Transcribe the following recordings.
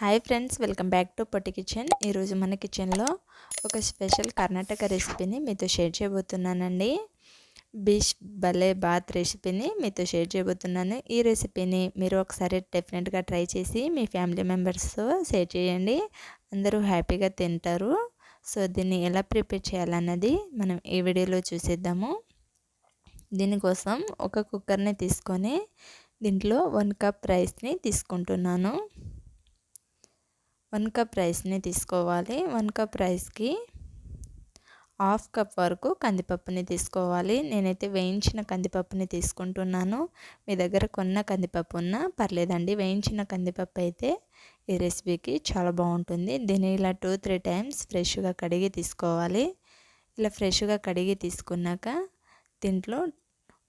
Hi friends, welcome back to Potti kitchen. ఈరోజు మన కిచెన్లో ఒక స్పెషల్ కర్ణాటక రెసిపీని మీతో షేర్ చేయబోతున్నానండి. బిష్ భలే బాత్ రెసిపీని మీతో షేర్ చేయబోతున్నాను. ఈ రెసిపీని మీరు ఒకసారి డెఫినెట్గా ట్రై చేసి మీ ఫ్యామిలీ మెంబర్స్తో షేర్ చేయండి. అందరూ హ్యాపీగా తింటారు. సో దీన్ని ఎలా ప్రిపేర్ చేయాలన్నది మనం ఈ వీడియోలో చూసేద్దాము. దీనికోసం ఒక కుక్కర్ని తీసుకొని దీంట్లో 1 కప్ రైస్ని తీసుకుంటున్నాను. 1 కప్ రైస్ని తీసుకోవాలి. 1 కప్ రైస్కి హాఫ్ కప్ వరకు కందిపప్పుని తీసుకోవాలి. నేనైతే వేయించిన కందిపప్పుని తీసుకుంటున్నాను. మీ దగ్గర కొన్న కందిపప్పు ఉన్నా పర్లేదండి. వేయించిన కందిపప్పు అయితే ఈ రెసిపీకి చాలా బాగుంటుంది. దీన్ని ఇలా 2-3 టైమ్స్ ఫ్రెష్గా కడిగి తీసుకోవాలి. ఇలా ఫ్రెష్గా కడిగి తీసుకున్నాక దీంట్లో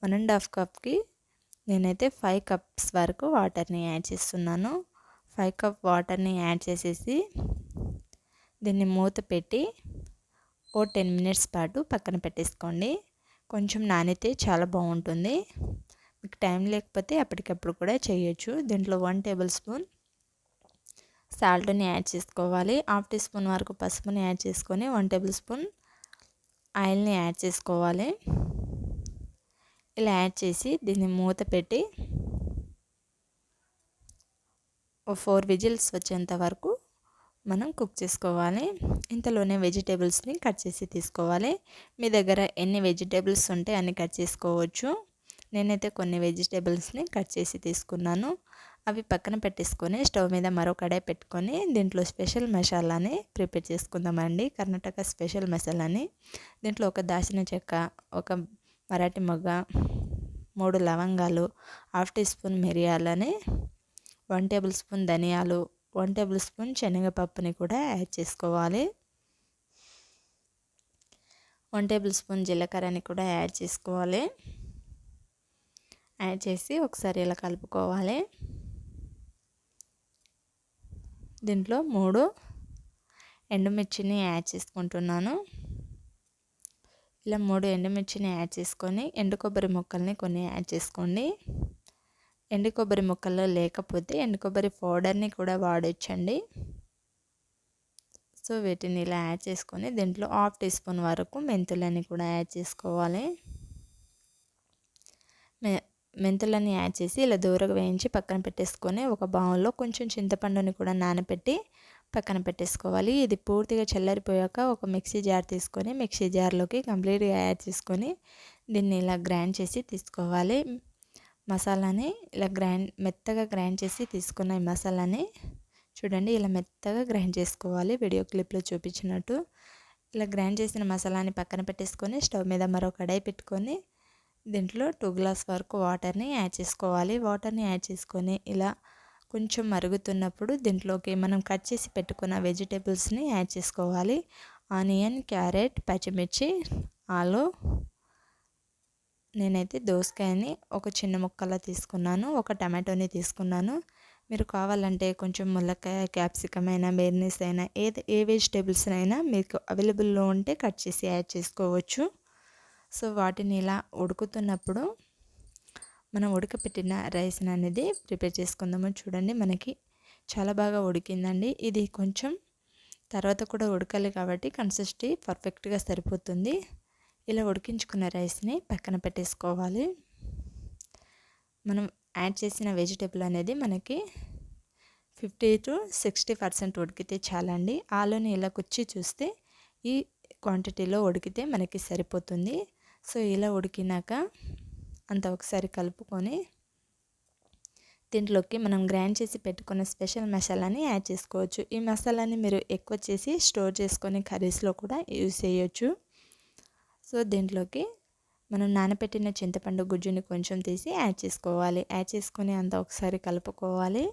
1.5 కప్కి నేనైతే 5 కప్స్ వరకు వాటర్ని యాడ్ చేస్తున్నాను. 5 కప్ వాటర్ని యాడ్ చేసేసి దీన్ని మూత పెట్టి 10 మినిట్స్ పాటు పక్కన పెట్టేసుకోండి. కొంచెం నానితే చాలా బాగుంటుంది. మీకు టైం లేకపోతే అప్పటికప్పుడు కూడా చేయొచ్చు. దీంట్లో 1 టేబుల్ స్పూన్ సాల్ట్ని యాడ్ చేసుకోవాలి. హాఫ్ టీ స్పూన్ వరకు పసుపుని యాడ్ చేసుకొని 1 టేబుల్ స్పూన్ ఆయిల్ని యాడ్ చేసుకోవాలి. ఇలా యాడ్ చేసి దీన్ని మూత పెట్టి 4 విజిల్స్ వచ్చేంత వరకు మనం కుక్ చేసుకోవాలి. ఇంతలోనే వెజిటేబుల్స్ని కట్ చేసి తీసుకోవాలి. మీ దగ్గర ఎన్ని వెజిటేబుల్స్ ఉంటే అన్ని కట్ చేసుకోవచ్చు. నేనైతే కొన్ని వెజిటేబుల్స్ని కట్ చేసి తీసుకున్నాను. అవి పక్కన పెట్టేసుకొని స్టవ్ మీద మరో కడాయి పెట్టుకొని దీంట్లో స్పెషల్ మసాలాని ప్రిపేర్ చేసుకుందామండి. కర్ణాటక స్పెషల్ మసాలాని. దీంట్లో ఒక దాల్చిన చెక్క, ఒక మరాఠీ మొగ్గ, 3 లవంగాలు, హాఫ్ టీ స్పూన్ మిరియాలని, 1 టేబుల్ స్పూన్ ధనియాలు, 1 టేబుల్ స్పూన్ శనగపప్పుని కూడా యాడ్ చేసుకోవాలి. 1 టేబుల్ స్పూన్ జీలకర్రని కూడా యాడ్ చేసుకోవాలి. యాడ్ చేసి ఒకసారి ఇలా కలుపుకోవాలి. దీంట్లో 3 ఎండుమిర్చిని యాడ్ చేసుకుంటున్నాను. ఇలా 3 ఎండుమిర్చిని యాడ్ చేసుకొని ఎండు కొబ్బరి ముక్కల్ని కొన్ని యాడ్ చేసుకోండి. ఎండు కొబ్బరి ముక్కలు లేకపోతే ఎండు కొబ్బరి పౌడర్ని కూడా వాడొచ్చండి. సో వీటిని ఇలా యాడ్ చేసుకొని దీంట్లో హాఫ్ టీ స్పూన్ వరకు మెంతులని కూడా యాడ్ చేసుకోవాలి. మెంతులని యాడ్ చేసి ఇలా దూరగా వేయించి పక్కన పెట్టేసుకొని ఒక బౌల్లో కొంచెం చింతపండుని కూడా నానబెట్టి పక్కన పెట్టేసుకోవాలి. ఇది పూర్తిగా చల్లారిపోయాక ఒక మిక్సీ జార్ తీసుకొని మిక్సీ జార్లోకి కంప్లీట్గా యాడ్ చేసుకొని దీన్ని ఇలా గ్రైండ్ చేసి తీసుకోవాలి. మసాలాని ఇలా మెత్తగా గ్రైండ్ చేసి తీసుకున్న ఈ మసాలాని చూడండి ఇలా మెత్తగా గ్రైండ్ చేసుకోవాలి. వీడియో క్లిప్లో చూపించినట్టు ఇలా గ్రైండ్ చేసిన మసాలాని పక్కన పెట్టేసుకొని స్టవ్ మీద మరో కడాయి పెట్టుకొని దీంట్లో 2 గ్లాస్ వరకు వాటర్ని యాడ్ చేసుకోవాలి. వాటర్ని యాడ్ చేసుకొని ఇలా కొంచెం మరుగుతున్నప్పుడు దీంట్లోకి మనం కట్ చేసి పెట్టుకున్న వెజిటేబుల్స్ని యాడ్ చేసుకోవాలి. ఆనియన్, క్యారెట్, పచ్చిమిర్చి, ఆలు, నేనైతే దోసకాయని ఒక చిన్న ముక్కలా తీసుకున్నాను. ఒక టమాటోని తీసుకున్నాను. మీరు కావాలంటే కొంచెం ములక్కాయ, క్యాప్సికమ్ అయినా, బెర్నీస్ అయినా ఏ వెజిటేబుల్స్ అయినా మీకు అవైలబుల్లో ఉంటే కట్ చేసి యాడ్ చేసుకోవచ్చు. సో వాటిని ఇలా ఉడుకుతున్నప్పుడు మనం ఉడకపెట్టిన రైస్ అనేది ప్రిపేర్ చేసుకుందాము. చూడండి మనకి చాలా బాగా ఉడికిందండి. ఇది కొంచెం తర్వాత కూడా ఉడకాలి కాబట్టి కన్సిస్టెన్సీ పర్ఫెక్ట్గా సరిపోతుంది. ఇలా ఉడికించుకున్న రైస్ని పక్కన పెట్టేసుకోవాలి. మనం యాడ్ చేసిన వెజిటేబుల్ అనేది మనకి 50-60% ఉడికితే చాలండి. ఆలుని ఇలా కుచ్చి చూస్తే ఈ క్వాంటిటీలో ఉడికితే మనకి సరిపోతుంది. సో ఇలా ఉడికినాక అంతా ఒకసారి కలుపుకొని దీంట్లోకి మనం గ్రైండ్ చేసి పెట్టుకున్న స్పెషల్ మసాలాని యాడ్ చేసుకోవచ్చు. ఈ మసాలాని మీరు ఎక్కువ చేసి స్టోర్ చేసుకొని కర్రీస్లో కూడా యూజ్ చేయొచ్చు. సో దీంట్లోకి మనం నానబెట్టిన చింతపండు గుజ్జుని కొంచెం తీసి యాడ్ చేసుకోవాలి. యాడ్ చేసుకొని అంతా ఒకసారి కలుపుకోవాలి.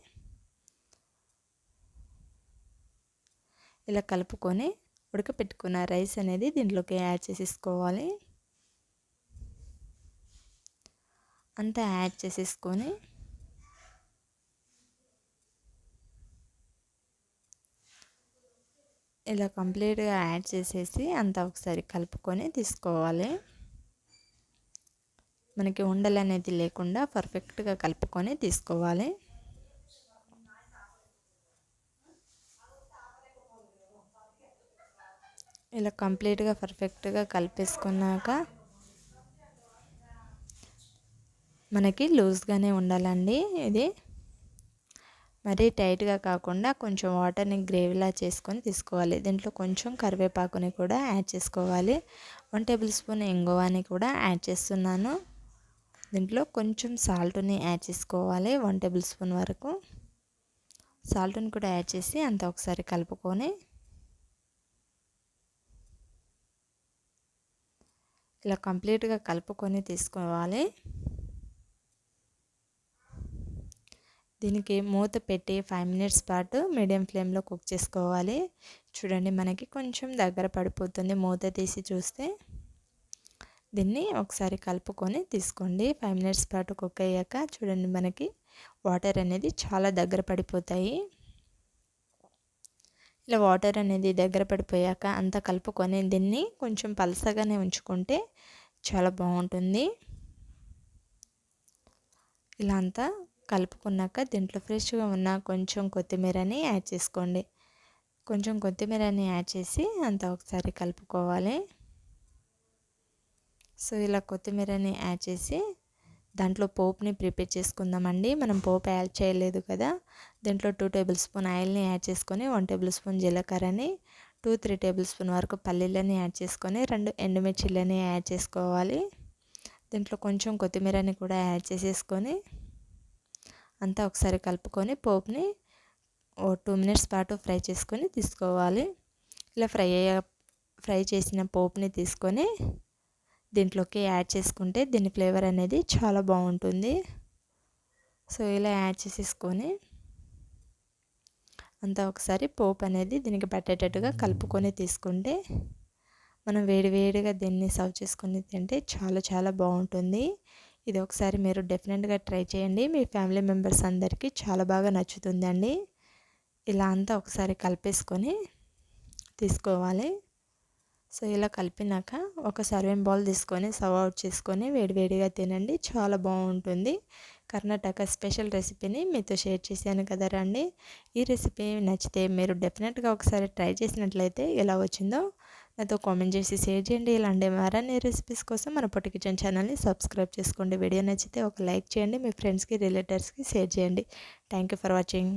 ఇలా కలుపుకొని ఉడకపెట్టుకున్న రైస్ అనేది దీంట్లోకి యాడ్ చేసేసుకోవాలి. అంతా యాడ్ చేసేసుకొని ఇలా కంప్లీట్గా యాడ్ చేసేసి అంతా ఒకసారి కలుపుకొని తీసుకోవాలి. మనకి ఉండలు అనేది లేకుండా పర్ఫెక్ట్గా కలుపుకొని తీసుకోవాలి. ఇలా కంప్లీట్గా పర్ఫెక్ట్గా కలిపేసుకున్నాక మనకి లూజ్గానే ఉండాలండి ఇది. మరీ టైట్గా కాకుండా కొంచెం వాటర్ని గ్రేవీలా చేసుకొని తీసుకోవాలి. దీంట్లో కొంచెం కరివేపాకుని కూడా యాడ్ చేసుకోవాలి. 1 టేబుల్ స్పూన్ ఇంగువని కూడా యాడ్ చేస్తున్నాను. దీంట్లో కొంచెం సాల్ట్ని యాడ్ చేసుకోవాలి. 1 టేబుల్ స్పూన్ వరకు సాల్ట్ని కూడా యాడ్ చేసి అంతా ఒకసారి కలుపుకొని ఇలా కంప్లీట్గా కలుపుకొని తీసుకోవాలి. దీనికి మూత పెట్టి 5 మినిట్స్ పాటు మీడియం ఫ్లేమ్లో కుక్ చేసుకోవాలి. చూడండి మనకి కొంచెం దగ్గర పడిపోతుంది మూత తీసి చూస్తే. దీన్ని ఒకసారి కలుపుకొని తీసుకోండి. 5 మినిట్స్ పాటు కుక్ అయ్యాక చూడండి మనకి వాటర్ అనేది చాలా దగ్గర పడిపోతాయి. ఇలా వాటర్ అనేది దగ్గర పడిపోయాక అంతా కలుపుకొని దీన్ని కొంచెం పలసగానే ఉంచుకుంటే చాలా బాగుంటుంది. ఇలా అంతా కలుపుకున్నాక దీంట్లో ఫ్రెష్గా ఉన్న కొంచెం కొత్తిమీరని యాడ్ చేసుకోండి. కొంచెం కొత్తిమీరని యాడ్ చేసి అంతా ఒకసారి కలుపుకోవాలి. సో ఇలా కొత్తిమీరని యాడ్ చేసి దాంట్లో పోపుని ప్రిపేర్ చేసుకుందామండి. మనం పోపు యాడ్ చేయలేదు కదా. దీంట్లో 2 టేబుల్ స్పూన్ ఆయిల్ని యాడ్ చేసుకొని 1 టేబుల్ స్పూన్ జీలకర్రని 2-3 టేబుల్ స్పూన్ వరకు పల్లీలని యాడ్ చేసుకొని 2 ఎండుమిర్చిలని యాడ్ చేసుకోవాలి. దీంట్లో కొంచెం కొత్తిమీరని కూడా యాడ్ చేసేసుకొని అంతా ఒకసారి కలుపుకొని పోపుని 2 మినిట్స్ పాటు ఫ్రై చేసుకొని తీసుకోవాలి. ఇలా ఫ్రై చేసిన పోపుని తీసుకొని దీంట్లోకి యాడ్ చేసుకుంటే దీని ఫ్లేవర్ అనేది చాలా బాగుంటుంది. సో ఇలా యాడ్ చేసేసుకొని అంతా ఒకసారి పోపు అనేది దీనికి పట్టేటట్టుగా కలుపుకొని తీసుకుంటే మనం వేడివేడిగా దీన్ని సర్వ్ చేసుకొని తింటే చాలా చాలా బాగుంటుంది. ఇది ఒకసారి మీరు డెఫినెట్గా ట్రై చేయండి. మీ ఫ్యామిలీ మెంబర్స్ అందరికీ చాలా బాగా నచ్చుతుందండి. ఇలా అంతా ఒకసారి కలిపేసుకొని తీసుకోవాలి. సో ఇలా కలిపినాక ఒక సర్వింగ్ బౌల్ తీసుకొని సర్వ్ అవుట్ చేసుకొని వేడివేడిగా తినండి. చాలా బాగుంటుంది. కర్ణాటక స్పెషల్ రెసిపీని మీతో షేర్ చేశాను కదా రండి. ఈ రెసిపీ నచ్చితే మీరు డెఫినెట్గా ఒకసారి ట్రై చేసినట్లయితే ఎలా వచ్చిందో నాతో కామెంట్ చేసి షేర్ చేయండి. ఇలాంటి మరిన్ని రెసిపీస్ కోసం మన పొట్టి కిచెన్ ఛానల్ని సబ్స్క్రైబ్ చేసుకోండి. వీడియో నచ్చితే ఒక లైక్ చేయండి. మీ ఫ్రెండ్స్కి రిలేటివ్స్కి షేర్ చేయండి. Thank you for watching.